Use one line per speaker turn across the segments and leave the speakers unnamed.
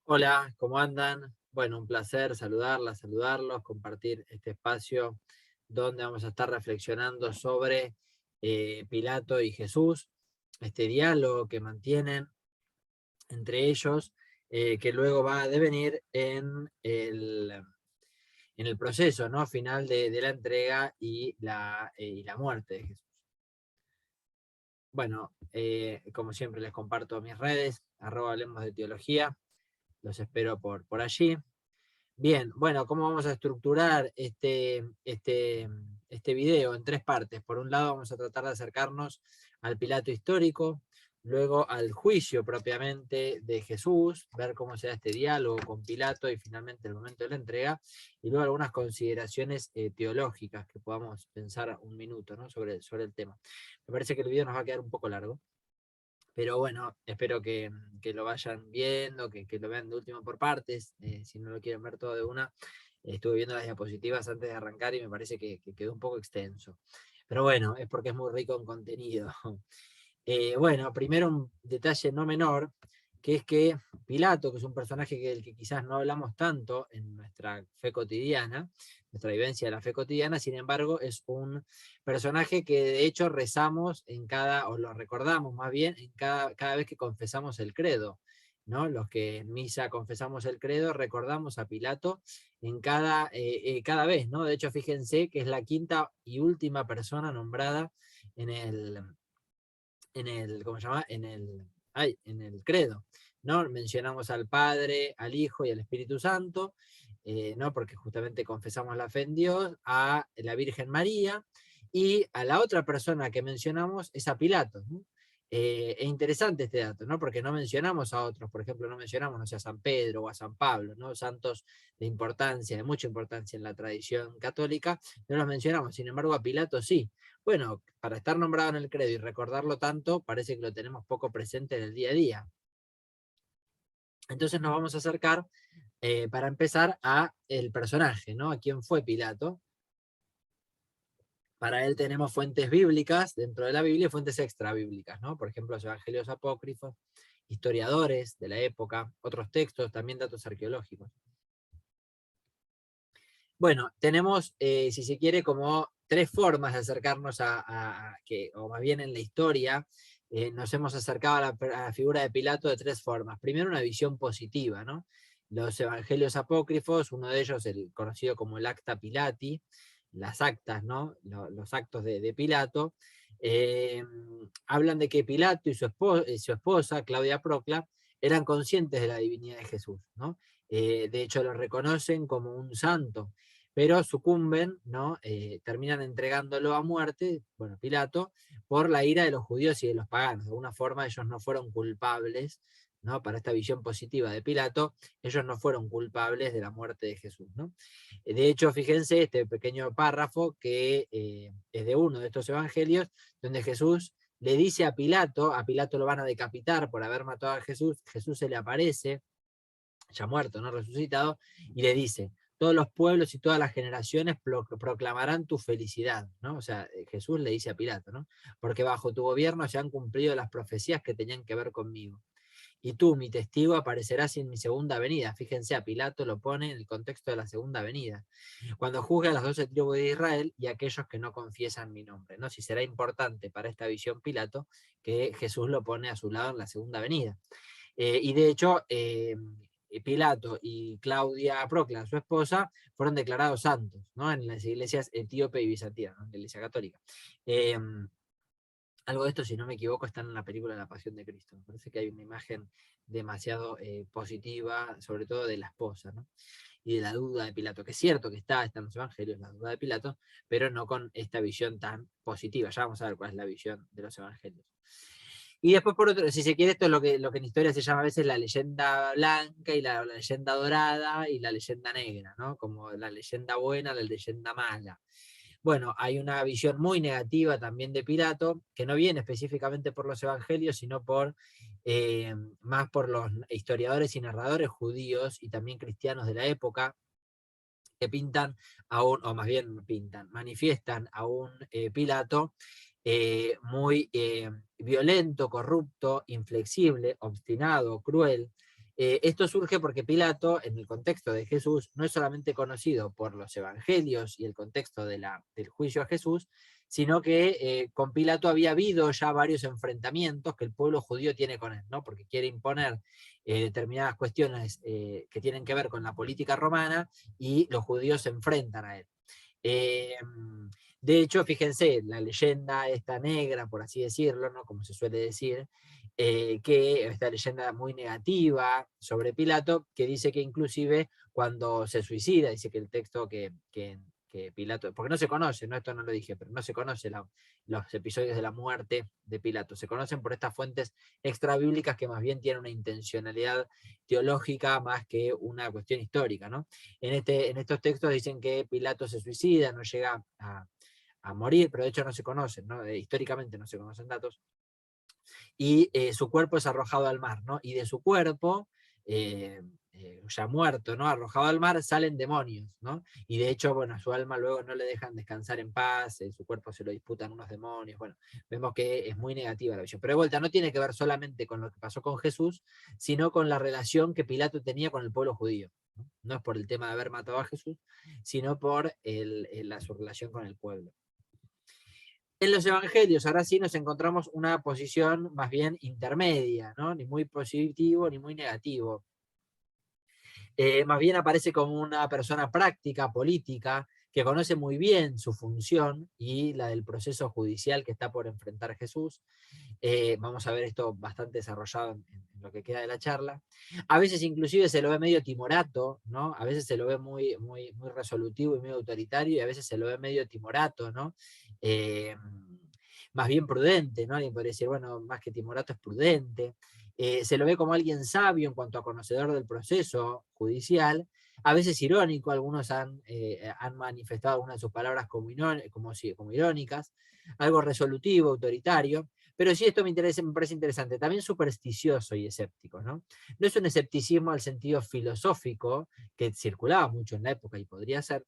Hola, ¿cómo andan? Bueno, un placer saludarlas, saludarlos, compartir este espacio donde vamos a estar reflexionando sobre Pilato y Jesús, este diálogo que mantienen entre ellos, que luego va a devenir en el proceso, ¿no? Final de la entrega y la muerte de Jesús. Bueno, como siempre les comparto mis redes, @hablemos de teología, los espero por allí. Bien, bueno, ¿cómo vamos a estructurar este video? En tres partes. Por un lado, vamos a tratar de acercarnos al Pilato histórico, luego al juicio propiamente de Jesús, ver cómo se da este diálogo con Pilato y finalmente el momento de la entrega, y luego algunas consideraciones teológicas que podamos pensar un minuto, ¿no? sobre el tema. Me parece que el video nos va a quedar un poco largo. Pero bueno, espero que lo vayan viendo, que lo vean de último por partes. Si no lo quieren ver todo de una, estuve viendo las diapositivas antes de arrancar y me parece que quedó un poco extenso. Pero bueno, es porque es muy rico en contenido. Bueno, primero un detalle no menor, que es que Pilato, que es un personaje del que quizás no hablamos tanto en nuestra fe cotidiana, nuestra vivencia de la fe cotidiana, sin embargo, es un personaje que de hecho rezamos o lo recordamos más bien, en cada vez que confesamos el credo. ¿No? Los que en misa confesamos el credo, recordamos a Pilato cada vez, ¿no? De hecho, fíjense que es la quinta y última persona nombrada en ¿cómo se llama? En el credo, ¿no? Mencionamos al Padre, al Hijo y al Espíritu Santo, ¿no? Porque justamente confesamos la fe en Dios, a la Virgen María, y a la otra persona que mencionamos es a Pilato, ¿no? Es interesante este dato, ¿no? Porque no mencionamos a otros, por ejemplo, no mencionamos, no sé, a San Pedro o a San Pablo, ¿no? Santos de importancia, de mucha importancia en la tradición católica, no los mencionamos, sin embargo a Pilato sí. Bueno, para estar nombrado en el credo y recordarlo tanto, parece que lo tenemos poco presente en el día a día. Entonces nos vamos a acercar, para empezar, a el personaje, ¿no? A quién fue Pilato. Para él tenemos fuentes bíblicas dentro de la Biblia y fuentes extrabíblicas, ¿no? Por ejemplo, los evangelios apócrifos, historiadores de la época, otros textos, también datos arqueológicos. Bueno, tenemos, si se quiere, como tres formas de acercarnos o más bien en la historia, nos hemos acercado a la figura de Pilato de tres formas. Primero, una visión positiva, ¿no? Los evangelios apócrifos, uno de ellos, el conocido como el Acta Pilati, las actas, ¿no? Los actos de Pilato, eh, hablan de que Pilato y su esposa, Claudia Procla, eran conscientes de la divinidad de Jesús, ¿no? De hecho, lo reconocen como un santo, pero sucumben, ¿no? Terminan entregándolo a muerte, bueno, Pilato, por la ira de los judíos y de los paganos. De alguna forma ellos no fueron culpables, ¿no? Para esta visión positiva de Pilato, ellos no fueron culpables de la muerte de Jesús, ¿no? De hecho, fíjense este pequeño párrafo que es de uno de estos evangelios, donde Jesús le dice a Pilato lo van a decapitar por haber matado a Jesús, Jesús se le aparece, ya muerto, no resucitado, y le dice, todos los pueblos y todas las generaciones proclamarán tu felicidad, ¿no? O sea, Jesús le dice a Pilato, ¿no? Porque bajo tu gobierno se han cumplido las profecías que tenían que ver conmigo. Y tú, mi testigo, aparecerás en mi segunda venida. Fíjense, a Pilato lo pone en el contexto de la segunda venida. Cuando juzgue a las 12 tribus de Israel y a aquellos que no confiesan mi nombre, ¿no? Si será importante para esta visión Pilato que Jesús lo pone a su lado en la segunda venida. Y de hecho, Pilato y Claudia Procla, su esposa, fueron declarados santos, ¿no? En las iglesias etíope y bizantina, ¿no? En la iglesia católica. Eh, Algo de esto, si no me equivoco, está en la película La Pasión de Cristo. Me parece que hay una imagen demasiado positiva, sobre todo de la esposa, ¿no? Y de la duda de Pilato, que es cierto que está en los evangelios la duda de Pilato, pero no con esta visión tan positiva. Ya vamos a ver cuál es la visión de los evangelios. Y después, por otro, si se quiere, esto es lo que en historia se llama a veces la leyenda blanca y la leyenda dorada y la leyenda negra, ¿no? Como la leyenda buena, la leyenda mala. Bueno, hay una visión muy negativa también de Pilato, que no viene específicamente por los evangelios, sino más por los historiadores y narradores judíos y también cristianos de la época, que pintan o más bien manifiestan a un Pilato muy violento, corrupto, inflexible, obstinado, cruel, Esto surge porque Pilato, en el contexto de Jesús, no es solamente conocido por los evangelios y el contexto del juicio a Jesús, sino que con Pilato había habido ya varios enfrentamientos que el pueblo judío tiene con él, ¿no? Porque quiere imponer determinadas cuestiones que tienen que ver con la política romana y los judíos se enfrentan a él. Eh, de hecho, fíjense, la leyenda esta negra, por así decirlo, ¿no? Como se suele decir, que esta leyenda muy negativa sobre Pilato, que dice que inclusive cuando se suicida, dice que el texto que Pilato, porque no se conoce, ¿no? Esto no lo dije, pero no se conoce los episodios de la muerte de Pilato, se conocen por estas fuentes extrabíblicas que más bien tienen una intencionalidad teológica más que una cuestión histórica, ¿no? En estos textos dicen que Pilato se suicida, no llega a morir, pero de hecho no se conocen, ¿no? Históricamente no se conocen datos, y su cuerpo es arrojado al mar, ¿no? Y de su cuerpo, ya muerto, ¿no? Arrojado al mar, salen demonios, ¿no? Y de hecho, bueno, a su alma luego no le dejan descansar en paz, su cuerpo se lo disputan unos demonios, bueno, vemos que es muy negativa la visión. Pero de vuelta, no tiene que ver solamente con lo que pasó con Jesús, sino con la relación que Pilato tenía con el pueblo judío. No es por el tema de haber matado a Jesús, sino por su relación con el pueblo. En los evangelios, ahora sí nos encontramos una posición más bien intermedia, ¿no? Ni muy positivo ni muy negativo. Más bien aparece como una persona práctica, política, que conoce muy bien su función y la del proceso judicial que está por enfrentar Jesús. Vamos a ver esto bastante desarrollado en lo que queda de la charla. A veces inclusive se lo ve medio timorato, ¿no? A veces se lo ve muy resolutivo y muy autoritario, y a veces se lo ve medio timorato, ¿no? Más bien prudente, ¿no? Alguien podría decir, bueno, más que timorato es prudente. Se lo ve como alguien sabio en cuanto a conocedor del proceso judicial, a veces irónico, algunos han manifestado algunas de sus palabras como irónicas, algo resolutivo, autoritario, pero sí esto me parece interesante, también supersticioso y escéptico, ¿no? No es un escepticismo al sentido filosófico, que circulaba mucho en la época y podría ser,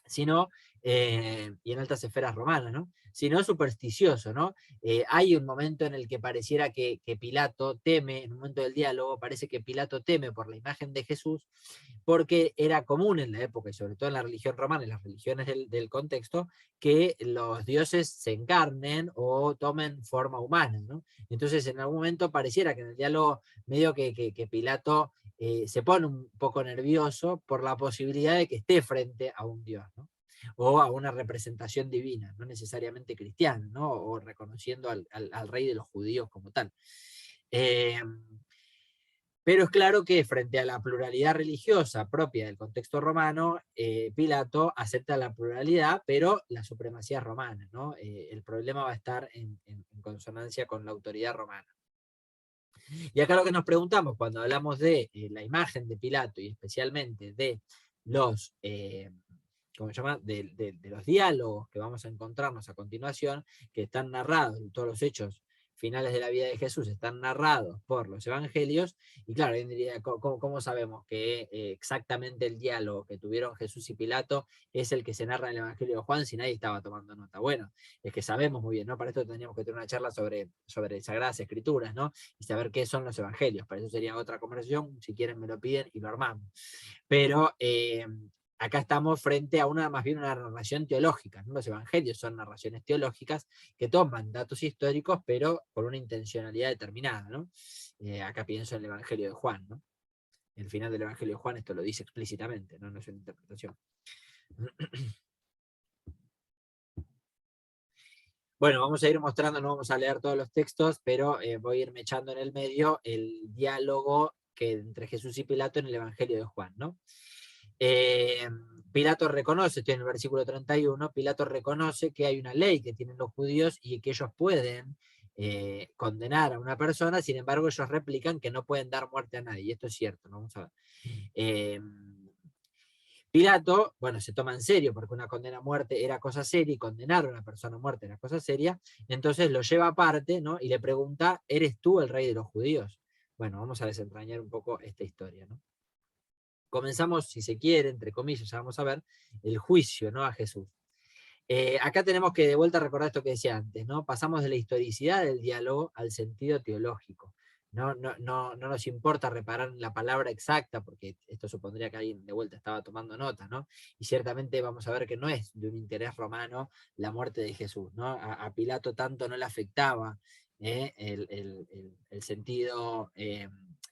sino, y en altas esferas romanas, ¿no? Sino supersticioso, ¿no? Hay un momento en el que pareciera que Pilato teme, en un momento del diálogo, parece que Pilato teme por la imagen de Jesús, porque era común en la época, y sobre todo en la religión romana, en las religiones del contexto, que los dioses se encarnen o tomen forma humana, ¿no? Entonces, en algún momento pareciera que en el diálogo medio que Pilato se pone un poco nervioso por la posibilidad de que esté frente a un dios, ¿no? O a una representación divina, no necesariamente cristiana, ¿no? O reconociendo al rey de los judíos como tal. Pero es claro que frente a la pluralidad religiosa propia del contexto romano, Pilato acepta la pluralidad, pero la supremacía romana, ¿no? El problema va a estar en consonancia con la autoridad romana. Y acá lo que nos preguntamos cuando hablamos de la imagen de Pilato y especialmente de los, ¿cómo se llama? De los diálogos que vamos a encontrarnos a continuación, que están narrados, todos los hechos finales de la vida de Jesús están narrados por los evangelios, y claro, alguien diría, ¿cómo sabemos que exactamente el diálogo que tuvieron Jesús y Pilato es el que se narra en el Evangelio de Juan si nadie estaba tomando nota? Bueno, es que sabemos muy bien, ¿no? Para esto tendríamos que tener una charla sobre Sagradas Escrituras, ¿no? Y saber qué son los evangelios. Para eso sería otra conversación, si quieren me lo piden y lo armamos. Pero acá estamos frente a más bien una narración teológica, ¿no? Los evangelios son narraciones teológicas que toman datos históricos, pero por una intencionalidad determinada, ¿no? Acá pienso en el Evangelio de Juan, ¿no? El final del Evangelio de Juan esto lo dice explícitamente, ¿no? No es una interpretación. Bueno, vamos a ir mostrando, no vamos a leer todos los textos, pero voy a irme echando en el medio el diálogo entre Jesús y Pilato en el Evangelio de Juan, ¿no? Pilato reconoce, estoy en el versículo 31, Pilato reconoce que hay una ley que tienen los judíos y que ellos pueden condenar a una persona, sin embargo ellos replican que no pueden dar muerte a nadie, y esto es cierto, ¿no? Vamos a ver. Pilato, bueno, se toma en serio porque una condena a muerte era cosa seria y condenar a una persona a muerte era cosa seria, entonces lo lleva aparte, ¿no? Y le pregunta, ¿eres tú el rey de los judíos? Bueno, vamos a desentrañar un poco esta historia, ¿no? Comenzamos, si se quiere, entre comillas, ya vamos a ver, el juicio, ¿no? A Jesús. Acá tenemos que de vuelta recordar esto que decía antes, ¿no? Pasamos de la historicidad del diálogo al sentido teológico. no nos importa reparar en la palabra exacta, porque esto supondría que alguien de vuelta estaba tomando nota, ¿no? Y ciertamente vamos a ver que no es de un interés romano la muerte de Jesús, ¿no? A Pilato tanto no le afectaba el sentido,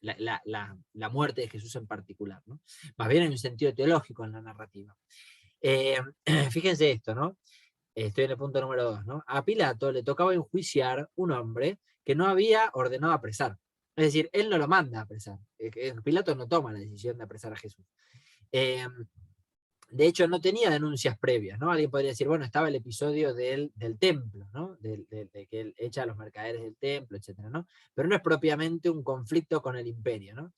la muerte de Jesús en particular, ¿no? Más bien hay un sentido teológico en la narrativa. Fíjense esto, ¿no? Estoy en el punto número 2, ¿no? A Pilato le tocaba enjuiciar un hombre que no había ordenado apresar. Es decir, él no lo manda a apresar. Pilato no toma la decisión de apresar a Jesús. Eh, de hecho, no tenía denuncias previas, ¿no? Alguien podría decir, bueno, estaba el episodio del templo, ¿no? De que él echa a los mercaderes del templo, etcétera, ¿no? Pero no es propiamente un conflicto con el imperio, ¿no?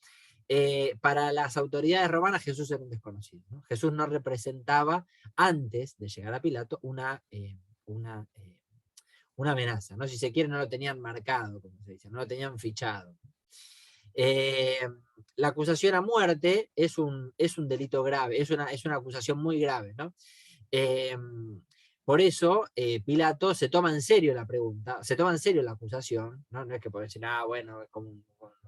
Para las autoridades romanas Jesús era un desconocido, ¿no? Jesús no representaba, antes de llegar a Pilato, una, una amenaza, ¿no? Si se quiere, no lo tenían marcado, como se dice, no lo tenían fichado. Eh, la acusación a muerte es un delito grave, es una acusación muy grave, ¿no? Eh, por eso Pilato se toma en serio la pregunta, se toma en serio la acusación, ¿no? No es que puede decir, bueno, es como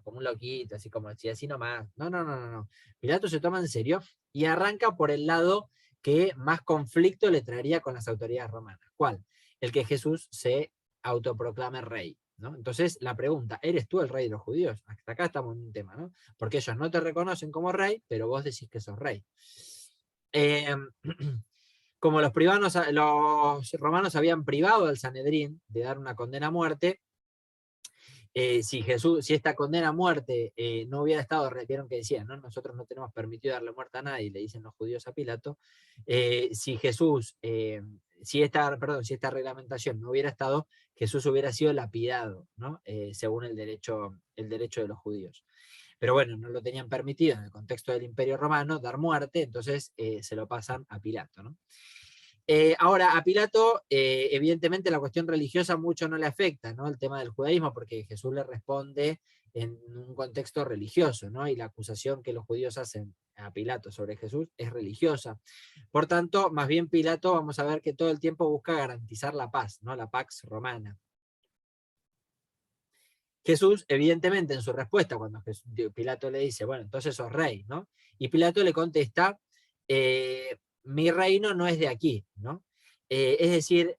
un loquito, así como así nomás. No. Pilato se toma en serio y arranca por el lado que más conflicto le traería con las autoridades romanas. ¿Cuál? El que Jesús se autoproclame rey, ¿no? Entonces la pregunta, ¿eres tú el rey de los judíos? Hasta acá estamos en un tema, ¿no? Porque ellos no te reconocen como rey, pero vos decís que sos rey. Como los romanos habían privado al Sanedrín de dar una condena a muerte, si esta condena a muerte no hubiera estado, vieron que decían, ¿no? Nosotros no tenemos permitido darle muerte a nadie, le dicen los judíos a Pilato, si esta reglamentación no hubiera estado, Jesús hubiera sido lapidado, ¿no? Según el derecho de los judíos. Pero bueno, no lo tenían permitido en el contexto del Imperio Romano dar muerte, entonces se lo pasan a Pilato, ¿no? Ahora, a Pilato, evidentemente la cuestión religiosa mucho no le afecta, ¿no? El tema del judaísmo, porque Jesús le responde en un contexto religioso, ¿no? Y la acusación que los judíos hacen a Pilato sobre Jesús es religiosa. Por tanto, más bien Pilato, vamos a ver que todo el tiempo busca garantizar la paz, ¿no? La pax romana. Jesús, evidentemente, en su respuesta, cuando Pilato le dice, bueno, entonces sos rey, ¿no? Y Pilato le contesta, mi reino no es de aquí, ¿no? Es decir,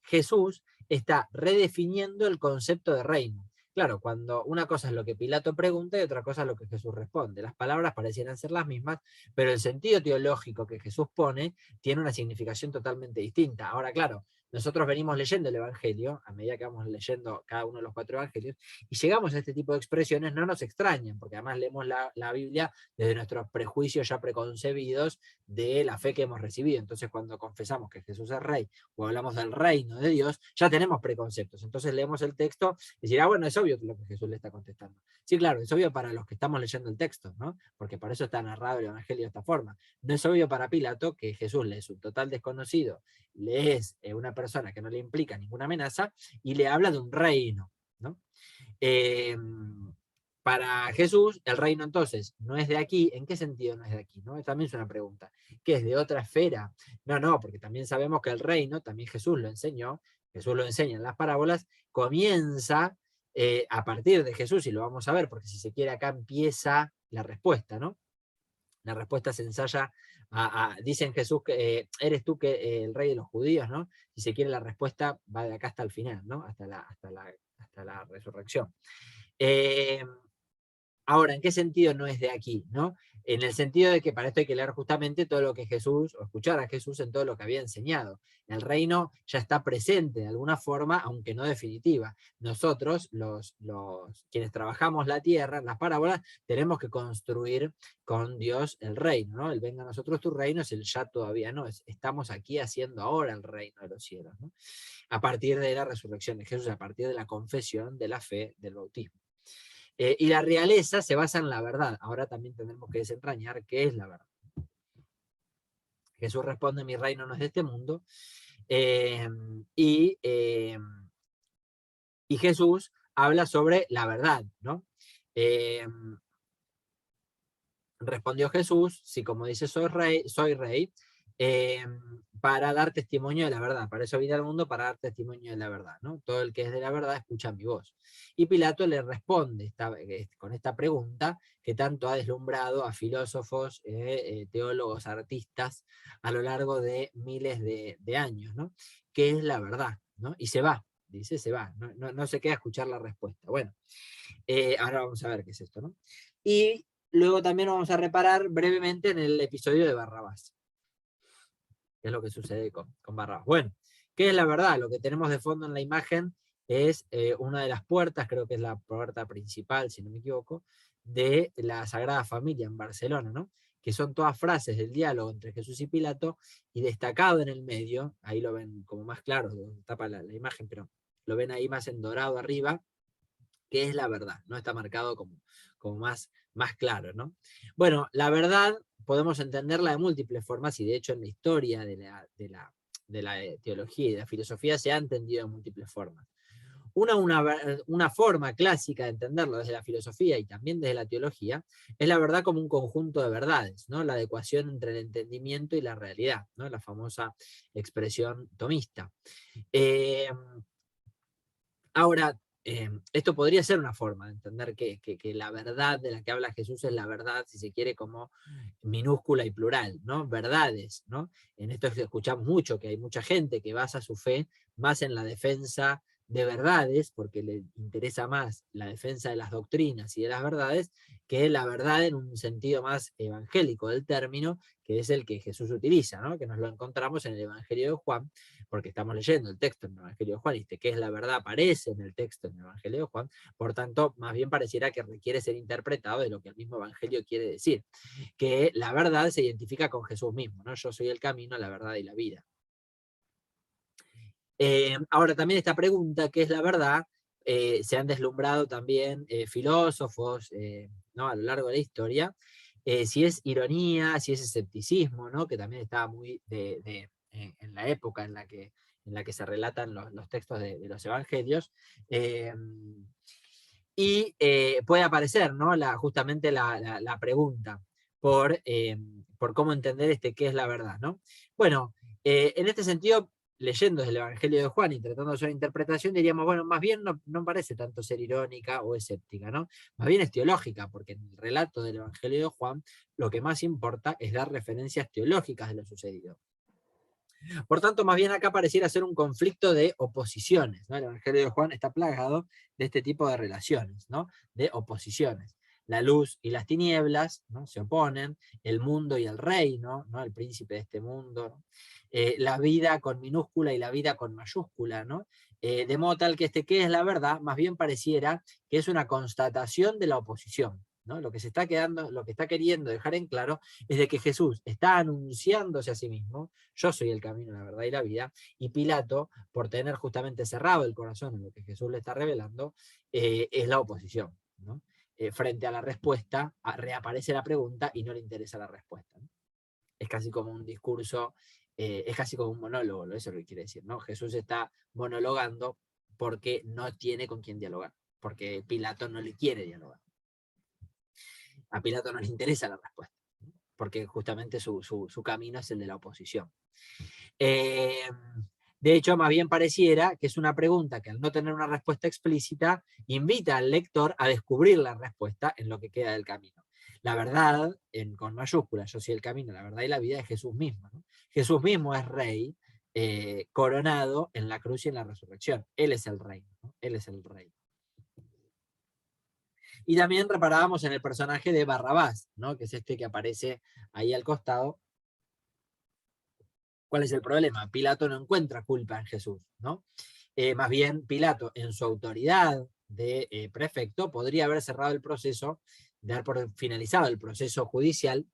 Jesús está redefiniendo el concepto de reino. Claro, cuando una cosa es lo que Pilato pregunta y otra cosa es lo que Jesús responde. Las palabras parecieran ser las mismas, pero el sentido teológico que Jesús pone tiene una significación totalmente distinta. Ahora, claro, nosotros venimos leyendo el Evangelio, a medida que vamos leyendo cada uno de los 4 Evangelios, y llegamos a este tipo de expresiones, no nos extrañan, porque además leemos la Biblia desde nuestros prejuicios ya preconcebidos de la fe que hemos recibido. Entonces, cuando confesamos que Jesús es rey, o hablamos del reino de Dios, ya tenemos preconceptos. Entonces leemos el texto y decir, bueno, es obvio lo que Jesús le está contestando. Sí, claro, es obvio para los que estamos leyendo el texto, ¿no? Porque para eso está narrado el Evangelio de esta forma. No es obvio para Pilato que Jesús le es un total desconocido, le es una persona que no le implica ninguna amenaza y le habla de un reino, ¿no? Para Jesús, el reino entonces no es de aquí. ¿En qué sentido no es de aquí? ¿No? También es una pregunta. ¿Qué es de otra esfera? No, porque también sabemos que el reino, también Jesús lo enseñó, Jesús lo enseña en las parábolas, comienza a partir de Jesús, y lo vamos a ver, porque si se quiere acá empieza la respuesta, ¿no? La respuesta se ensaya dicen Jesús que eres tú que el rey de los judíos, ¿no? Si se quiere la respuesta va de acá hasta el final, ¿no? Hasta la resurrección. Ahora, ¿en qué sentido no es de aquí? ¿No? En el sentido de que para esto hay que leer justamente todo lo que Jesús, o escuchar a Jesús en todo lo que había enseñado. El reino ya está presente de alguna forma, aunque no definitiva. Nosotros, quienes trabajamos la tierra, en las parábolas, tenemos que construir con Dios el reino, ¿no? El venga a nosotros tu reino es el ya todavía no, estamos aquí haciendo ahora el reino de los cielos, ¿no? A partir de la resurrección de Jesús, a partir de la confesión de la fe del bautismo. Y la realeza se basa en la verdad. Ahora también tendremos que desentrañar qué es la verdad. Jesús responde, mi reino no es de este mundo. Y Jesús habla sobre la verdad, ¿no? Respondió Jesús, si como dice soy rey, para dar testimonio de la verdad. Para eso vine al mundo, para dar testimonio de la verdad, ¿no? Todo el que es de la verdad escucha mi voz. Y Pilato le responde con esta pregunta que tanto ha deslumbrado a filósofos, teólogos, artistas a lo largo de miles de años, ¿no? ¿Qué es la verdad? ¿No? Y se va, dice, se va, no se queda a escuchar la respuesta. Bueno, ahora vamos a ver qué es esto, ¿no? Y luego también vamos a reparar brevemente en el episodio de Barrabás, que es lo que sucede con Barrabás. Bueno, ¿qué es la verdad? Lo que tenemos de fondo en la imagen es una de las puertas, creo que es la puerta principal, si no me equivoco, de la Sagrada Familia en Barcelona, ¿no? Que son todas frases del diálogo entre Jesús y Pilato, y destacado en el medio, ahí lo ven como más claro, tapa la imagen, pero lo ven ahí más en dorado arriba, que es la verdad, ¿no? Está marcado como más claro, ¿no? Bueno, la verdad podemos entenderla de múltiples formas, y de hecho en la historia de la teología y de la filosofía se ha entendido de múltiples formas. Una forma clásica de entenderlo desde la filosofía y también desde la teología es la verdad como un conjunto de verdades, ¿no? La adecuación entre el entendimiento y la realidad, ¿no? La famosa expresión tomista. Ahora, esto podría ser una forma de entender que la verdad de la que habla Jesús es la verdad, si se quiere, como minúscula y plural, ¿no? Verdades, ¿no? En esto escuchamos mucho, que hay mucha gente que basa su fe más en la defensa de verdades, porque le interesa más la defensa de las doctrinas y de las verdades, que la verdad en un sentido más evangélico del término, que es el que Jesús utiliza, ¿no? Que nos lo encontramos en el Evangelio de Juan, porque estamos leyendo el texto en el Evangelio de Juan, y que es la verdad aparece en el texto en el Evangelio de Juan, por tanto, más bien pareciera que requiere ser interpretado de lo que el mismo Evangelio quiere decir, que la verdad se identifica con Jesús mismo, ¿no? Yo soy el camino, la verdad y la vida. Ahora también esta pregunta, ¿qué es la verdad? Se han deslumbrado también filósofos, ¿no? A lo largo de la historia, si es ironía, si es escepticismo, ¿no? Que también estaba muy en la época en la que se relatan los textos de los evangelios. Y puede aparecer, ¿no? Justamente la pregunta por cómo entender qué es la verdad, ¿no? Bueno, en este sentido, leyendo desde el Evangelio de Juan y tratando de hacer una interpretación, diríamos, bueno, más bien no parece tanto ser irónica o escéptica, ¿no? Más bien es teológica, porque en el relato del Evangelio de Juan lo que más importa es dar referencias teológicas de lo sucedido. Por tanto, más bien acá pareciera ser un conflicto de oposiciones, ¿no? El Evangelio de Juan está plagado de este tipo de relaciones, ¿no? De oposiciones. La luz y las tinieblas, ¿no? Se oponen, el mundo y el reino, ¿no? El príncipe de este mundo, ¿no? La vida con minúscula y la vida con mayúscula, ¿no? De modo tal que qué es la verdad, más bien pareciera que es una constatación de la oposición, ¿no? Lo que está queriendo dejar en claro es de que Jesús está anunciándose a sí mismo: yo soy el camino, la verdad y la vida, y Pilato, por tener justamente cerrado el corazón en lo que Jesús le está revelando, es la oposición, ¿no? Frente a la respuesta, reaparece la pregunta y no le interesa la respuesta, ¿no? Es casi como un discurso, es casi como un monólogo, eso es lo que quiere decir, ¿no? Jesús está monologando porque no tiene con quién dialogar, porque Pilato no le quiere dialogar. A Pilato no le interesa la respuesta, porque justamente su camino es el de la oposición. De hecho, más bien pareciera que es una pregunta que, al no tener una respuesta explícita, invita al lector a descubrir la respuesta en lo que queda del camino. La verdad, con mayúsculas, yo soy el camino, la verdad y la vida, es Jesús mismo, ¿no? Jesús mismo es rey, coronado en la cruz y en la resurrección. Él es el rey, ¿no? Él es el rey. Y también reparábamos en el personaje de Barrabás, ¿no? Que es que aparece ahí al costado. ¿Cuál es el problema? Pilato no encuentra culpa en Jesús, ¿no? Más bien, Pilato, en su autoridad de prefecto, podría haber cerrado el proceso, dar por finalizado el proceso judicial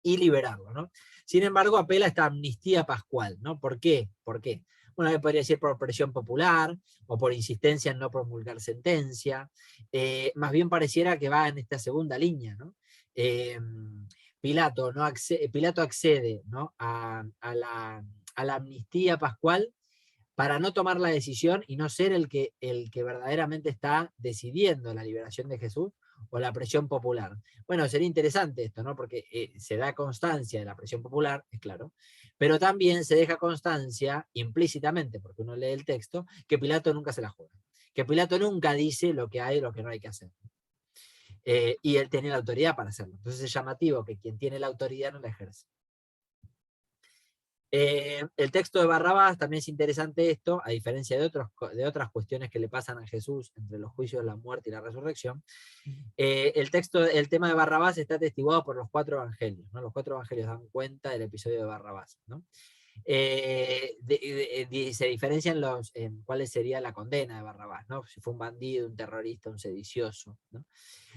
y liberarlo, ¿no? Sin embargo, apela a esta amnistía pascual, ¿no? ¿Por qué? ¿Por qué? Bueno, podría ser por presión popular o por insistencia en no promulgar sentencia. Más bien pareciera que va en esta segunda línea, ¿no? Pilato accede, ¿no? a la amnistía pascual para no tomar la decisión y no ser el que verdaderamente está decidiendo la liberación de Jesús, o la presión popular. Bueno, sería interesante esto, ¿no? Porque se da constancia de la presión popular, es claro, pero también se deja constancia implícitamente, porque uno lee el texto, que Pilato nunca se la juega, que Pilato nunca dice lo que hay y lo que no hay que hacer. Y él tiene la autoridad para hacerlo. Entonces es llamativo que quien tiene la autoridad no la ejerce. El texto de Barrabás también es interesante esto, a diferencia de otras cuestiones que le pasan a Jesús entre los juicios, la muerte y la resurrección. El tema de Barrabás está atestiguado por los 4 evangelios, ¿no? Los 4 evangelios dan cuenta del episodio de Barrabás, ¿no? Se diferencian en cuál sería la condena de Barrabás, ¿no? Si fue un bandido, un terrorista, un sedicioso, ¿no?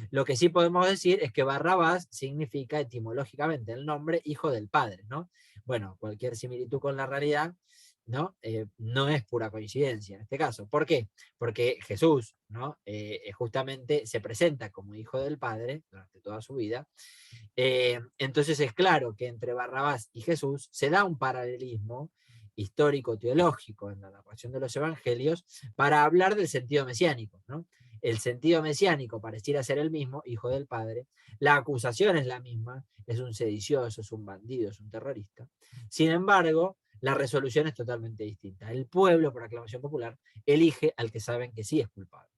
Lo que sí podemos decir es que Barrabás significa etimológicamente el nombre hijo del padre, ¿no? Bueno, cualquier similitud con la realidad, ¿no? No es pura coincidencia en este caso. ¿Por qué? Porque Jesús, ¿no? Justamente se presenta como hijo del padre durante toda su vida. Entonces es claro que entre Barrabás y Jesús se da un paralelismo histórico-teológico en la narración de los evangelios para hablar del sentido mesiánico, ¿no? El sentido mesiánico pareciera ser el mismo, hijo del padre, la acusación es la misma, es un sedicioso, es un bandido, es un terrorista. Sin embargo, la resolución es totalmente distinta. El pueblo, por aclamación popular, elige al que saben que sí es culpable.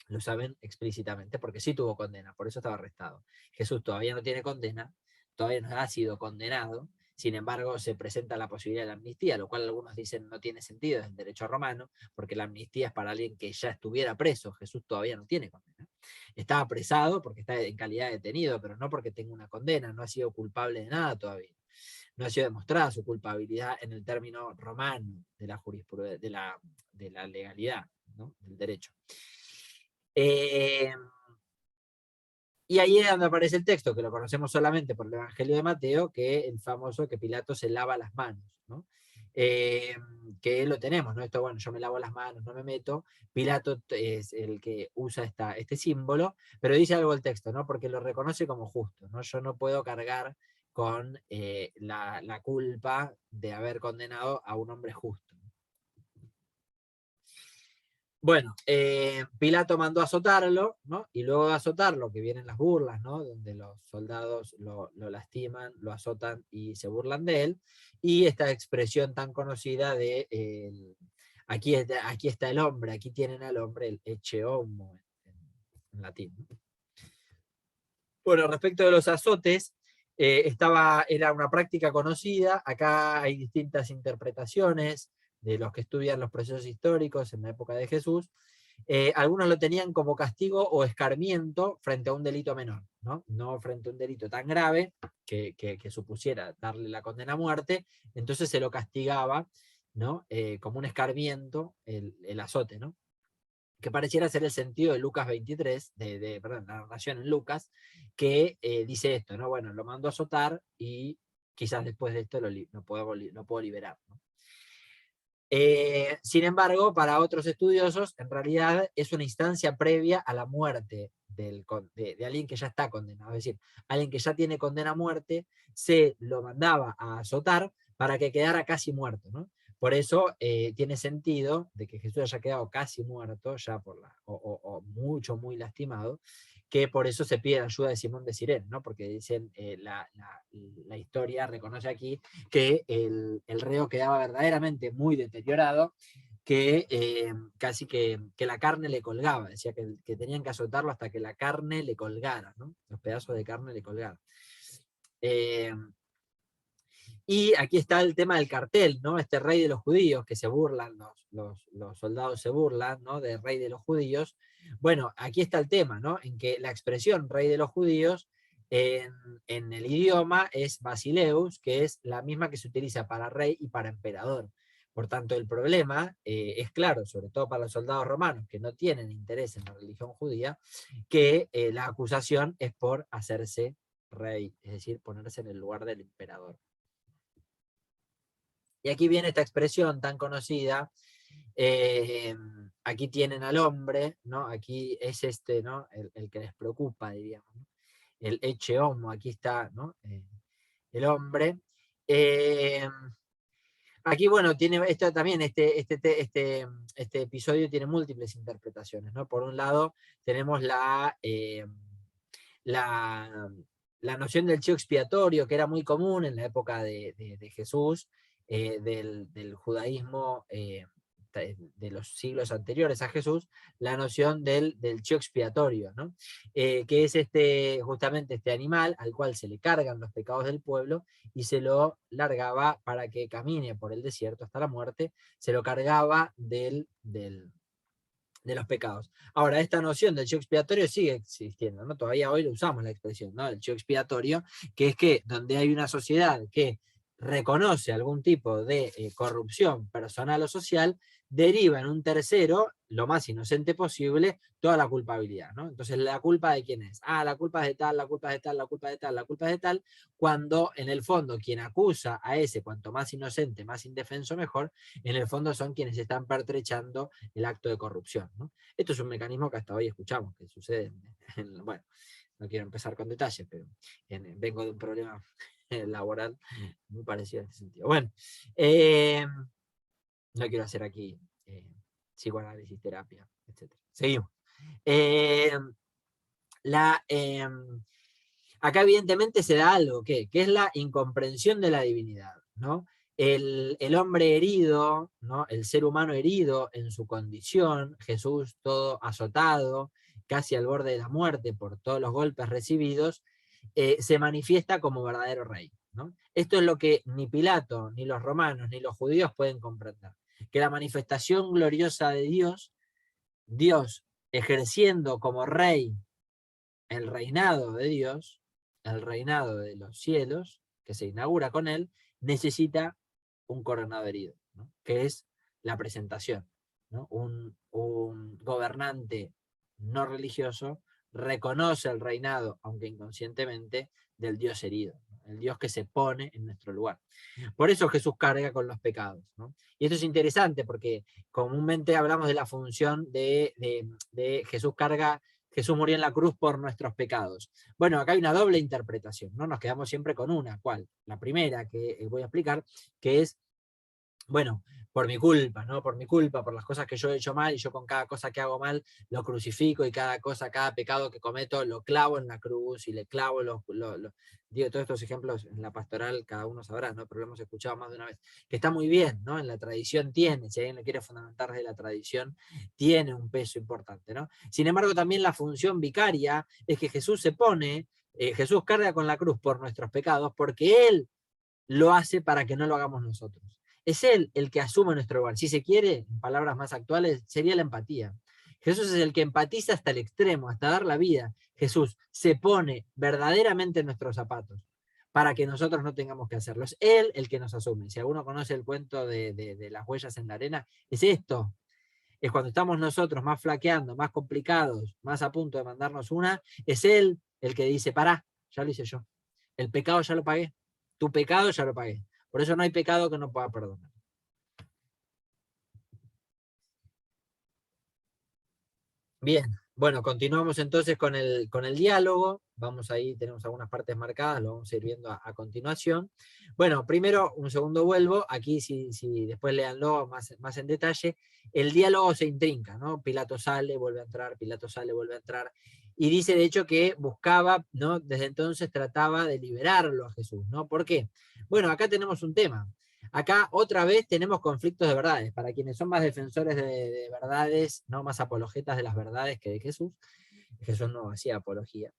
Lo saben explícitamente porque sí tuvo condena, por eso estaba arrestado. Jesús todavía no tiene condena, todavía no ha sido condenado, sin embargo se presenta la posibilidad de la amnistía, lo cual algunos dicen no tiene sentido, es el derecho romano, porque la amnistía es para alguien que ya estuviera preso, Jesús todavía no tiene condena. Está apresado porque está en calidad de detenido, pero no porque tenga una condena, no ha sido culpable de nada todavía. No ha sido demostrada su culpabilidad en el término romano de la jurisprudencia, de la legalidad, ¿no? Del derecho. Y ahí es donde aparece el texto, que lo conocemos solamente por el Evangelio de Mateo, que el famoso que Pilato se lava las manos, ¿no? Que lo tenemos, ¿no? Esto, bueno, yo me lavo las manos, no me meto. Pilato es el que usa este símbolo, pero dice algo el texto, ¿no? Porque lo reconoce como justo, ¿no? Yo no puedo cargar con la culpa de haber condenado a un hombre justo. Bueno, Pilato mandó a azotarlo, ¿no? Y luego de azotarlo, que vienen las burlas, ¿no? Donde los soldados lo lastiman, lo azotan y se burlan de él. Y esta expresión tan conocida de aquí está el hombre, aquí tienen al hombre, el ecce homo en latín, ¿no? Bueno, respecto de los azotes, era una práctica conocida. Acá hay distintas interpretaciones de los que estudian los procesos históricos en la época de Jesús. Algunos lo tenían como castigo o escarmiento frente a un delito menor, ¿no? No frente a un delito tan grave que supusiera darle la condena a muerte, entonces se lo castigaba, ¿no? Como un escarmiento el azote, ¿no? Que pareciera ser el sentido de Lucas 23, perdón, la narración en Lucas, que dice esto, ¿no? Bueno, lo mando a azotar y quizás después de esto lo puedo liberar, ¿no? Sin embargo, para otros estudiosos, en realidad es una instancia previa a la muerte de alguien que ya está condenado. Es decir, alguien que ya tiene condena a muerte, se lo mandaba a azotar para que quedara casi muerto, ¿no? Por eso tiene sentido de que Jesús haya quedado casi muerto, ya o mucho, muy lastimado, que por eso se pide la ayuda de Simón de Cirene, ¿no? Porque dicen, la historia reconoce aquí que el reo quedaba verdaderamente muy deteriorado, que casi que la carne le colgaba, decía que tenían que azotarlo hasta que la carne le colgara, ¿no? Los pedazos de carne le colgaran. Y aquí está el tema del cartel, ¿no? Este rey de los judíos que se burlan, los soldados se burlan, ¿no? Del rey de los judíos. Bueno, aquí está el tema, ¿no? En que la expresión rey de los judíos en el idioma es basileus, que es la misma que se utiliza para rey y para emperador. Por tanto, el problema es claro, sobre todo para los soldados romanos que no tienen interés en la religión judía, que la acusación es por hacerse rey, es decir, ponerse en el lugar del emperador. Y aquí viene esta expresión tan conocida, aquí tienen al hombre, ¿no? Aquí es ¿no? El que les preocupa, diríamos, ¿no? El ecce homo, aquí está, ¿no? El hombre. Aquí, bueno, tiene esto también, este episodio tiene múltiples interpretaciones, ¿no? Por un lado, tenemos la, la noción del chivo expiatorio, que era muy común en la época de Jesús, del judaísmo de los siglos anteriores a Jesús, la noción del chivo expiatorio, ¿no? Que es justamente este animal al cual se le cargan los pecados del pueblo y se lo largaba para que camine por el desierto hasta la muerte, se lo cargaba de los pecados. Ahora, esta noción del chivo expiatorio sigue existiendo, ¿no? Todavía hoy lo usamos la expresión, ¿no? El chivo expiatorio, que es que donde hay una sociedad que reconoce algún tipo de corrupción personal o social, deriva en un tercero, lo más inocente posible, toda la culpabilidad, ¿no? Entonces, ¿la culpa de quién es? Ah, la culpa es de tal, la culpa es de tal, la culpa es de tal, la culpa es de tal, cuando en el fondo quien acusa a ese, cuanto más inocente, más indefenso, mejor, en el fondo son quienes están pertrechando el acto de corrupción, ¿no? Esto es un mecanismo que hasta hoy escuchamos, que sucede, bueno, no quiero empezar con detalles, pero vengo de un problema laboral muy parecido en este sentido. Bueno, no quiero hacer aquí psicoanálisis, terapia, etc. Seguimos. Acá evidentemente se da algo, que es la incomprensión de la divinidad, ¿no? El hombre herido, ¿no? El ser humano herido en su condición, Jesús todo azotado, casi al borde de la muerte por todos los golpes recibidos, se manifiesta como verdadero rey, ¿no? Esto es lo que ni Pilato, ni los romanos, ni los judíos pueden comprender, que la manifestación gloriosa de Dios, Dios ejerciendo como rey el reinado de Dios, el reinado de los cielos, que se inaugura con él, necesita un coronado herido, ¿no? Que es la presentación, ¿no? Un gobernante no religioso reconoce el reinado, aunque inconscientemente, del Dios herido, ¿no? El Dios que se pone en nuestro lugar. Por eso Jesús carga con los pecados, ¿no? Y esto es interesante porque comúnmente hablamos de la función de Jesús carga. Jesús murió en la cruz por nuestros pecados. Bueno, acá hay una doble interpretación, no nos quedamos siempre con una. ¿Cuál? La primera que voy a explicar, que es, bueno, por mi culpa, ¿no? Por mi culpa, por las cosas que yo he hecho mal, y yo con cada cosa que hago mal lo crucifico, y cada cosa, cada pecado que cometo lo clavo en la cruz y le clavo digo, todos estos ejemplos en la pastoral cada uno sabrá, ¿no? Pero lo hemos escuchado más de una vez, que está muy bien, ¿no? En la tradición tiene, si alguien lo quiere fundamentar desde la tradición, tiene un peso importante, ¿no? Sin embargo, también la función vicaria es que Jesús se pone, Jesús carga con la cruz por nuestros pecados, porque Él lo hace para que no lo hagamos nosotros. Es Él el que asume nuestro lugar. Si se quiere, en palabras más actuales, sería la empatía. Jesús es el que empatiza hasta el extremo, hasta dar la vida. Jesús se pone verdaderamente en nuestros zapatos para que nosotros no tengamos que hacerlo. Es Él el que nos asume. Si alguno conoce el cuento de las huellas en la arena, es esto. Es cuando estamos nosotros más flaqueando, más complicados, más a punto de mandarnos una, es Él el que dice, pará, ya lo hice yo. El pecado ya lo pagué. Tu pecado ya lo pagué. Por eso no hay pecado que no pueda perdonar. Bien, bueno, continuamos entonces con el diálogo. Vamos ahí, tenemos algunas partes marcadas, lo vamos a ir viendo a continuación. Bueno, primero, un segundo vuelvo, aquí si después léanlo más en detalle, el diálogo se intrinca, ¿no? Pilato sale, vuelve a entrar, Pilato sale, vuelve a entrar, y dice de hecho que buscaba, ¿no? Desde entonces trataba de liberarlo a Jesús, ¿no? ¿Por qué? Bueno, acá tenemos un tema. Acá otra vez tenemos conflictos de verdades. Para quienes son más defensores de verdades, no más apologetas de las verdades que de Jesús, Jesús no hacía apología.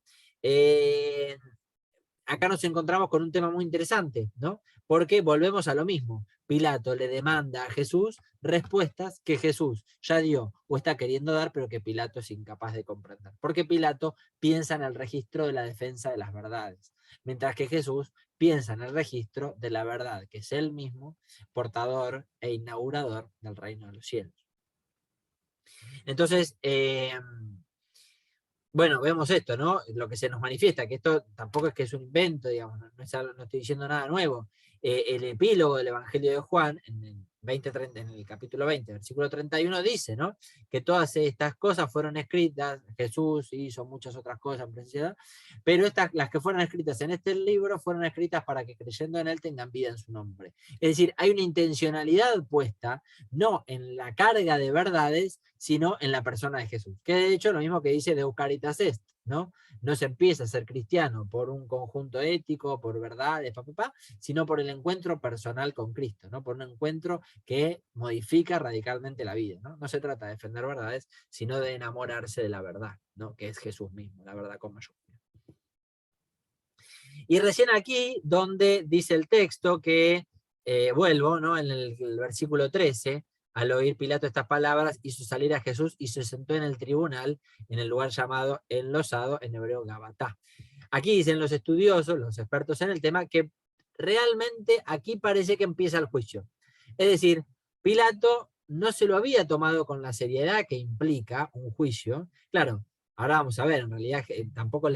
Acá nos encontramos con un tema muy interesante, ¿no? Porque volvemos a lo mismo. Pilato le demanda a Jesús respuestas que Jesús ya dio o está queriendo dar, pero que Pilato es incapaz de comprender. Porque Pilato piensa en el registro de la defensa de las verdades, mientras que Jesús piensa en el registro de la verdad, que es él mismo, portador e inaugurador del reino de los cielos. Entonces, bueno, vemos esto, ¿no? Lo que se nos manifiesta, que esto tampoco es que es un invento, digamos, no estoy diciendo nada nuevo. El epílogo del Evangelio de Juan, en el en el capítulo 20, versículo 31, dice, ¿no? Que todas estas cosas fueron escritas, Jesús hizo muchas otras cosas en presencia, pero las que fueron escritas en este libro fueron escritas para que creyendo en él tengan vida en su nombre. Es decir, hay una intencionalidad puesta, no en la carga de verdades, sino en la persona de Jesús. Que de hecho lo mismo que dice Deus Caritas Est, ¿no? No se empieza a ser cristiano por un conjunto ético, por verdades, sino por el encuentro personal con Cristo, ¿no? Por un encuentro que modifica radicalmente la vida, ¿no? No se trata de defender verdades, sino de enamorarse de la verdad, ¿no? Que es Jesús mismo, la verdad con mayúscula. Y recién aquí, donde dice el texto que, vuelvo, ¿no? En el versículo 13, al oír Pilato estas palabras, hizo salir a Jesús y se sentó en el tribunal, en el lugar llamado enlosado, en hebreo Gabatá. Aquí dicen los estudiosos, los expertos en el tema, que realmente aquí parece que empieza el juicio. Es decir, Pilato no se lo había tomado con la seriedad que implica un juicio. Claro, ahora vamos a ver, en realidad tampoco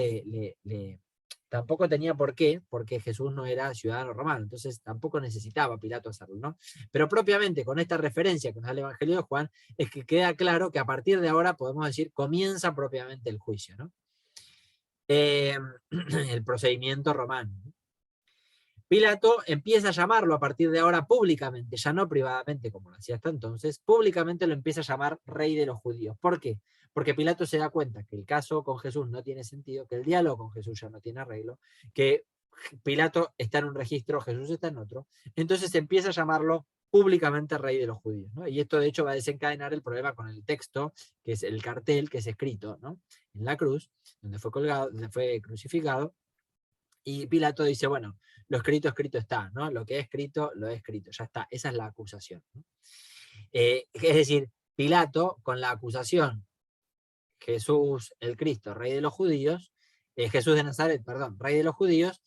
tampoco tenía por qué, porque Jesús no era ciudadano romano, entonces tampoco necesitaba Pilato hacerlo, ¿no? Pero propiamente con esta referencia que nos da el Evangelio de Juan, es que queda claro que a partir de ahora podemos decir comienza propiamente el juicio, ¿no? El procedimiento romano. Pilato empieza a llamarlo a partir de ahora públicamente, ya no privadamente como lo hacía hasta entonces, públicamente lo empieza a llamar rey de los judíos. ¿Por qué? Porque Pilato se da cuenta que el caso con Jesús no tiene sentido, que el diálogo con Jesús ya no tiene arreglo, que Pilato está en un registro, Jesús está en otro, entonces empieza a llamarlo públicamente rey de los judíos, ¿no? Y esto de hecho va a desencadenar el problema con el texto, que es el cartel que es escrito, ¿no? En la cruz, donde fue colgado, donde fue crucificado, y Pilato dice, bueno, lo escrito está, ¿no? Lo que he escrito, lo he escrito, ya está, esa es la acusación, ¿no? Es decir, Pilato con la acusación, Jesús el Cristo, rey de los judíos, Jesús de Nazaret, perdón, rey de los judíos,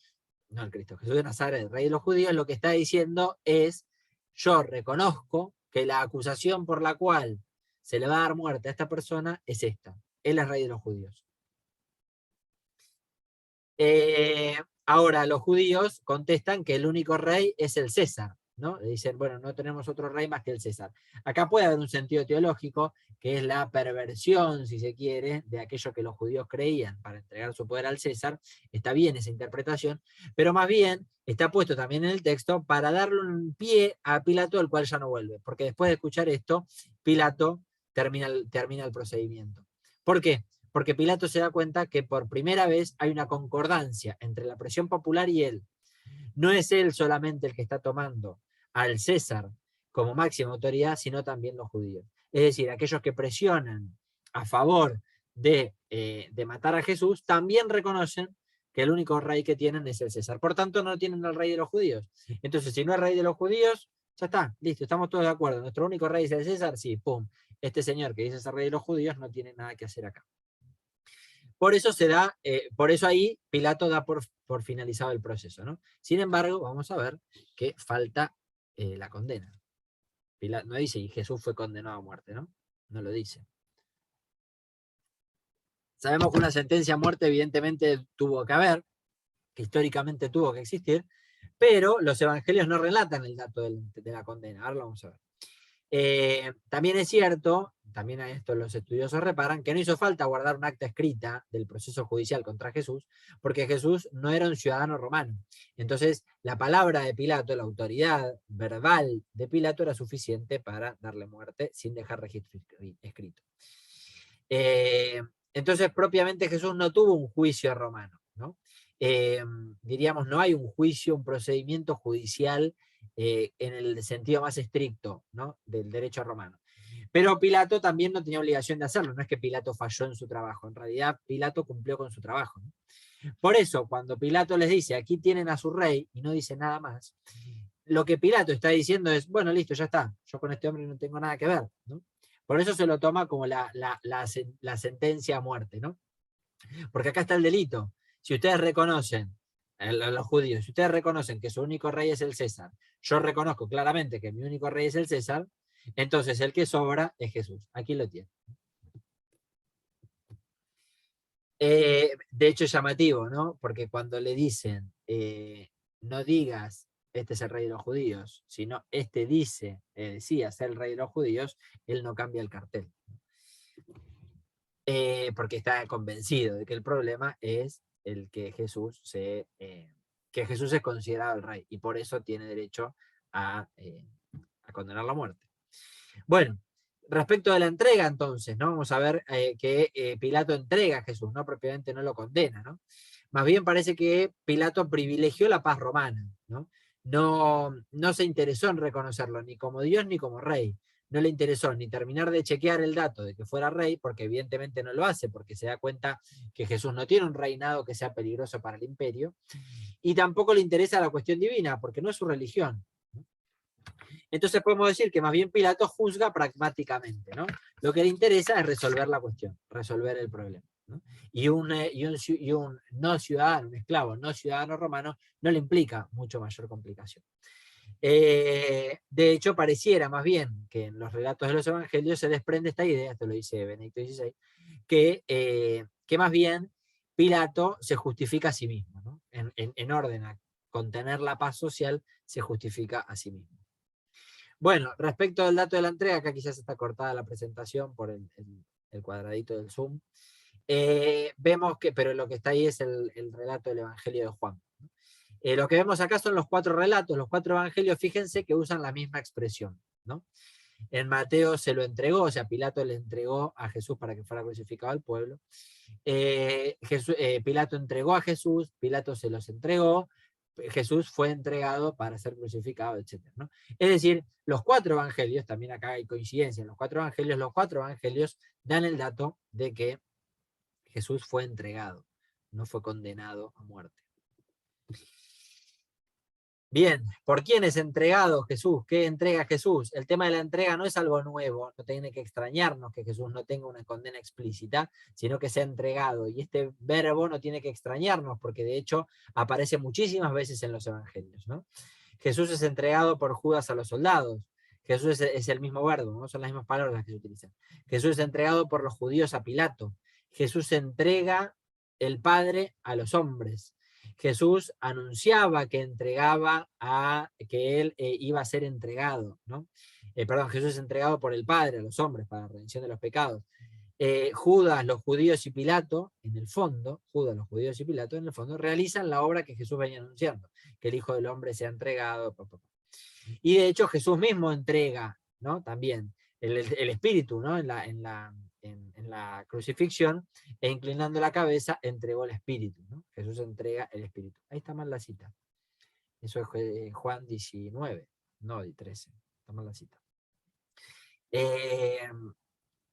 no el Cristo, Jesús de Nazaret, rey de los judíos, lo que está diciendo es, yo reconozco que la acusación por la cual se le va a dar muerte a esta persona es esta, él es rey de los judíos. Ahora los judíos contestan que el único rey es el César, ¿no? Le dicen, bueno, no tenemos otro rey más que el César. Acá puede haber un sentido teológico, que es la perversión, si se quiere, de aquello que los judíos creían para entregar su poder al César. Está bien esa interpretación, pero más bien está puesto también en el texto para darle un pie a Pilato, el cual ya no vuelve, porque después de escuchar esto, Pilato termina el procedimiento. ¿Por qué? Porque Pilato se da cuenta que por primera vez hay una concordancia entre la presión popular y él. No es él solamente el que está tomando al César como máxima autoridad, sino también los judíos. Es decir, aquellos que presionan a favor de matar a Jesús, también reconocen que el único rey que tienen es el César. Por tanto, no tienen al rey de los judíos. Entonces, si no es rey de los judíos, ya está, listo, estamos todos de acuerdo. Nuestro único rey es el César, sí, pum. Este señor que dice ser rey de los judíos no tiene nada que hacer acá. Por eso por eso ahí Pilato da por finalizado el proceso, ¿no? Sin embargo, vamos a ver que falta la condena. Pilato no dice, y Jesús fue condenado a muerte, ¿no? No lo dice. Sabemos que una sentencia a muerte evidentemente tuvo que haber, que históricamente tuvo que existir, pero los evangelios no relatan el dato de la condena. Ahora lo vamos a ver. También es cierto, también a esto los estudiosos reparan, que no hizo falta guardar un acta escrita del proceso judicial contra Jesús, porque Jesús no era un ciudadano romano. Entonces, la palabra de Pilato, la autoridad verbal de Pilato era suficiente para darle muerte sin dejar registro escrito. Entonces, propiamente Jesús no tuvo un juicio romano, ¿no? Diríamos, no hay un juicio, un procedimiento judicial en el sentido más estricto, ¿no? Del derecho romano. Pero Pilato también no tenía obligación de hacerlo, no es que Pilato falló en su trabajo, en realidad Pilato cumplió con su trabajo, ¿no? Por eso, cuando Pilato les dice, aquí tienen a su rey, y no dice nada más, lo que Pilato está diciendo es, bueno, listo, ya está, yo con este hombre no tengo nada que ver, ¿no? Por eso se lo toma como la sentencia a muerte, ¿no? Porque acá está el delito. Si ustedes reconocen, los judíos, si ustedes reconocen que su único rey es el César, yo reconozco claramente que mi único rey es el César, entonces el que sobra es Jesús. Aquí lo tienen. De hecho es llamativo, ¿no? Porque cuando le dicen, no digas este es el rey de los judíos, sino este decía ser el rey de los judíos, él no cambia el cartel. Porque está convencido de que el problema es el que Jesús es considerado el rey, y por eso tiene derecho a condenar la muerte. Bueno, respecto de la entrega entonces, ¿no? Vamos a ver que Pilato entrega a Jesús, no propiamente no lo condena, ¿no? Más bien parece que Pilato privilegió la paz romana, ¿no? No se interesó en reconocerlo ni como Dios ni como rey. No le interesó ni terminar de chequear el dato de que fuera rey, porque evidentemente no lo hace, porque se da cuenta que Jesús no tiene un reinado que sea peligroso para el imperio, y tampoco le interesa la cuestión divina, porque no es su religión. Entonces podemos decir que más bien Pilato juzga pragmáticamente, ¿no? Lo que le interesa es resolver la cuestión, resolver el problema, ¿no? Y un no ciudadano, un esclavo no ciudadano romano, no le implica mucho mayor complicación. De hecho, pareciera más bien que en los relatos de los evangelios se desprende esta idea, esto lo dice Benedicto XVI, que más bien Pilato se justifica a sí mismo, ¿no? En orden a contener la paz social, se justifica a sí mismo. Bueno, respecto al dato de la entrega, acá quizás está cortada la presentación por el cuadradito del Zoom. Vemos que, pero lo que está ahí es el relato del Evangelio de Juan. Lo que vemos acá son los 4 relatos, los 4 evangelios, fíjense que usan la misma expresión, ¿no? En Mateo se lo entregó, o sea, Pilato le entregó a Jesús para que fuera crucificado al pueblo. Pilato entregó a Jesús, Pilato se los entregó, Jesús fue entregado para ser crucificado, etc., ¿no? Es decir, los 4 evangelios, también acá hay coincidencia en los 4 evangelios dan el dato de que Jesús fue entregado, no fue condenado a muerte. Bien, ¿por quién es entregado Jesús? ¿Qué entrega Jesús? El tema de la entrega no es algo nuevo, no tiene que extrañarnos que Jesús no tenga una condena explícita, sino que sea entregado. Y este verbo no tiene que extrañarnos, porque de hecho aparece muchísimas veces en los evangelios, ¿no? Jesús es entregado por Judas a los soldados. Jesús es el mismo verbo, ¿no? Son las mismas palabras las que se utilizan. Jesús es entregado por los judíos a Pilato. Jesús entrega el Padre a los hombres. Jesús anunciaba que que él iba a ser entregado, ¿no? Jesús es entregado por el Padre a los hombres para la redención de los pecados. Judas, los judíos y Pilato, en el fondo, realizan la obra que Jesús venía anunciando, que el Hijo del Hombre sea entregado. Y de hecho Jesús mismo entrega, ¿no? También el Espíritu, ¿no? En la crucifixión, e inclinando la cabeza, entregó el Espíritu, ¿no? Jesús entrega el Espíritu. Ahí está mal la cita. Eso es Juan 19, no 13. Está mal la cita.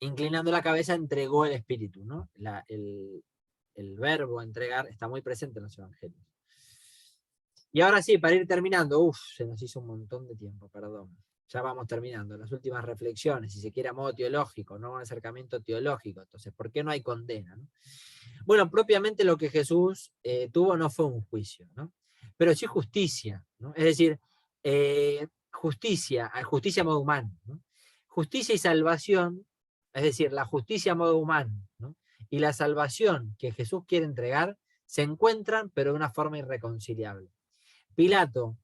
Inclinando la cabeza, entregó el Espíritu, ¿no? El verbo entregar está muy presente en los evangelios. Y ahora sí, para ir terminando, se nos hizo un montón de tiempo, perdón. Ya vamos terminando, las últimas reflexiones, si se quiere a modo teológico, no un acercamiento teológico. Entonces, ¿por qué no hay condena, ¿no? Bueno, propiamente lo que Jesús tuvo no fue un juicio, ¿no? Pero sí justicia, ¿no? Es decir, justicia a modo humano, ¿no? Justicia y salvación, es decir, la justicia a modo humano, ¿no? Y la salvación que Jesús quiere entregar se encuentran, pero de una forma irreconciliable. Pilato,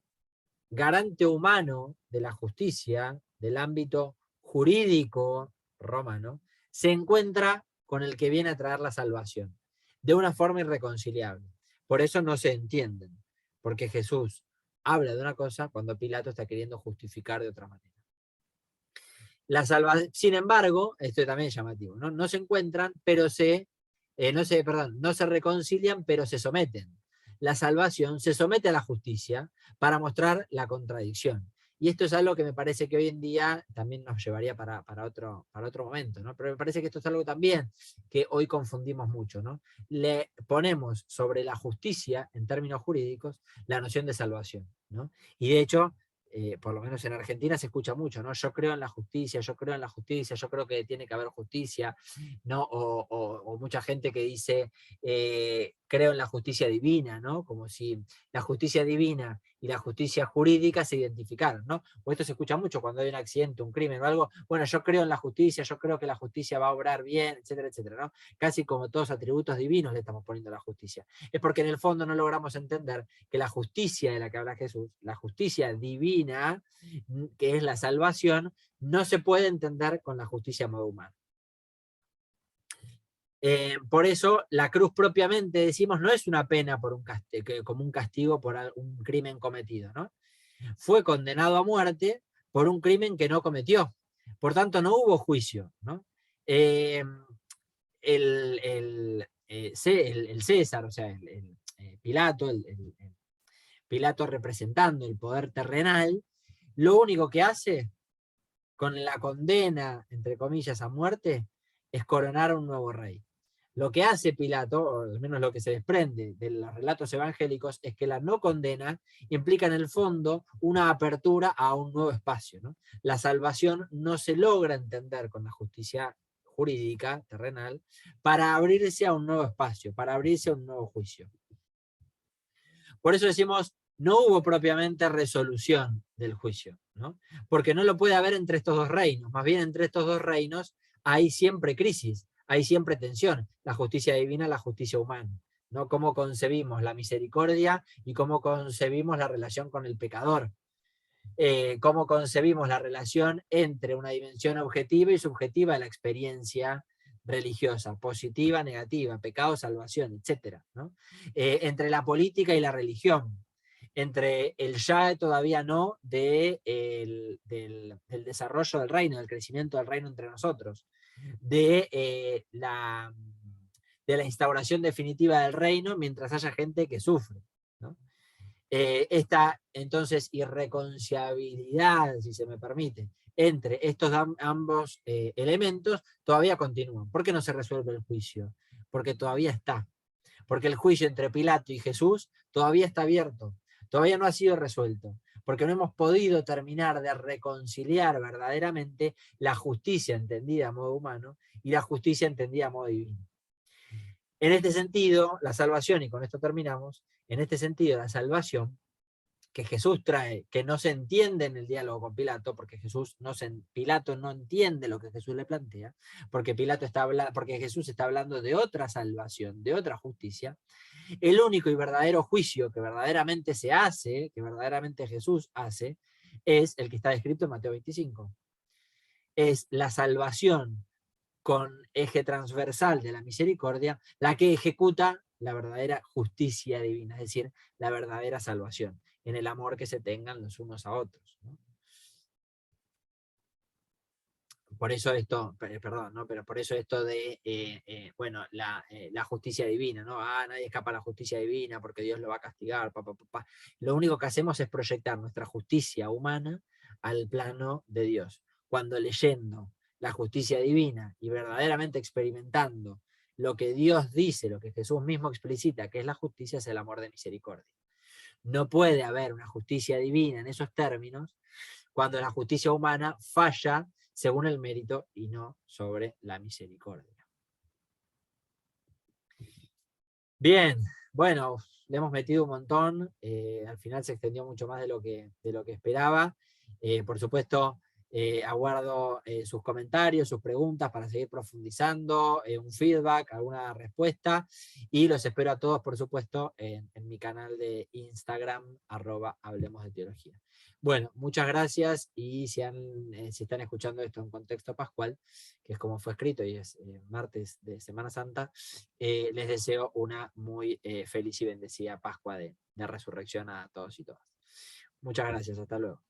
garante humano de la justicia, del ámbito jurídico romano, se encuentra con el que viene a traer la salvación, de una forma irreconciliable. Por eso no se entienden, porque Jesús habla de una cosa cuando Pilato está queriendo justificar de otra manera. Sin embargo, esto también es llamativo, ¿no? No se encuentran, pero no se reconcilian, pero se someten. La salvación se somete a la justicia para mostrar la contradicción. Y esto es algo que me parece que hoy en día también nos llevaría para otro momento, ¿no? Pero me parece que esto es algo también que hoy confundimos mucho, ¿no? Le ponemos sobre la justicia, en términos jurídicos, la noción de salvación, ¿no? Y de hecho, por lo menos en Argentina se escucha mucho, ¿no? Yo creo en la justicia, yo creo que tiene que haber justicia, ¿no? O mucha gente que dice creo en la justicia divina, ¿no? Como si la justicia divina y la justicia jurídica se identificaran, ¿no? O esto se escucha mucho cuando hay un accidente, un crimen o algo, bueno, yo creo en la justicia, yo creo que la justicia va a obrar bien, etcétera, etcétera, ¿no? Casi como todos atributos divinos le estamos poniendo a la justicia. Es porque en el fondo no logramos entender que la justicia de la que habla Jesús, la justicia divina, que es la salvación, no se puede entender con la justicia a modo humano. Por eso la cruz propiamente, decimos, no es una pena por como un castigo por un crimen cometido, ¿no? Fue condenado a muerte por un crimen que no cometió. Por tanto, no hubo juicio, ¿no? Eh, el César, o sea, Pilato, Pilato representando el poder terrenal, lo único que hace con la condena, entre comillas, a muerte, es coronar a un nuevo rey. Lo que hace Pilato, o al menos lo que se desprende de los relatos evangélicos, es que la no condena implica en el fondo una apertura a un nuevo espacio, ¿no? La salvación no se logra entender con la justicia jurídica, terrenal, para abrirse a un nuevo espacio, para abrirse a un nuevo juicio. Por eso decimos, no hubo propiamente resolución del juicio, ¿no? Porque no lo puede haber entre estos dos reinos, más bien entre estos dos reinos hay siempre crisis, hay siempre tensión, la justicia divina, la justicia humana, ¿no? Cómo concebimos la misericordia y cómo concebimos la relación con el pecador, cómo concebimos la relación entre una dimensión objetiva y subjetiva de la experiencia religiosa, positiva, negativa, pecado, salvación, etc., ¿no? Entre la política y la religión, entre el ya todavía no del desarrollo del reino, del crecimiento del reino entre nosotros, de la instauración definitiva del reino mientras haya gente que sufre, ¿no? Esta entonces irreconciliabilidad, si se me permite, entre estos ambos elementos todavía continúan. ¿Por qué no se resuelve el juicio? Porque todavía está. Porque el juicio entre Pilato y Jesús todavía está abierto, todavía no ha sido resuelto, porque no hemos podido terminar de reconciliar verdaderamente la justicia entendida a modo humano y la justicia entendida a modo divino. En este sentido, la salvación, y con esto terminamos, en este sentido, la salvación que Jesús trae, que no se entiende en el diálogo con Pilato, porque Pilato no entiende lo que Jesús le plantea, porque Jesús está hablando de otra salvación, de otra justicia. El único y verdadero juicio que verdaderamente se hace, que verdaderamente Jesús hace, es el que está descrito en Mateo 25. Es la salvación con eje transversal de la misericordia, la que ejecuta la verdadera justicia divina, es decir, la verdadera salvación, en el amor que se tengan los unos a otros, ¿no? Por eso esto, perdón, ¿no? Pero por eso esto de, bueno, la justicia divina, ¿no? Nadie escapa a la justicia divina porque Dios lo va a castigar, Lo único que hacemos es proyectar nuestra justicia humana al plano de Dios. Cuando leyendo la justicia divina y verdaderamente experimentando lo que Dios dice, lo que Jesús mismo explicita, que es la justicia, es el amor de misericordia. No puede haber una justicia divina en esos términos cuando la justicia humana falla según el mérito y no sobre la misericordia. Bien, bueno, le hemos metido un montón, al final se extendió mucho más de lo que esperaba. Por supuesto, aguardo sus comentarios, sus preguntas para seguir profundizando, un feedback, alguna respuesta, y los espero a todos, por supuesto, en mi canal de Instagram, @Hablemos de Teología. Bueno, muchas gracias, y si están escuchando esto en contexto pascual, que es como fue escrito y es martes de Semana Santa, les deseo una muy feliz y bendecida Pascua de Resurrección a todos y todas. Muchas gracias, hasta luego.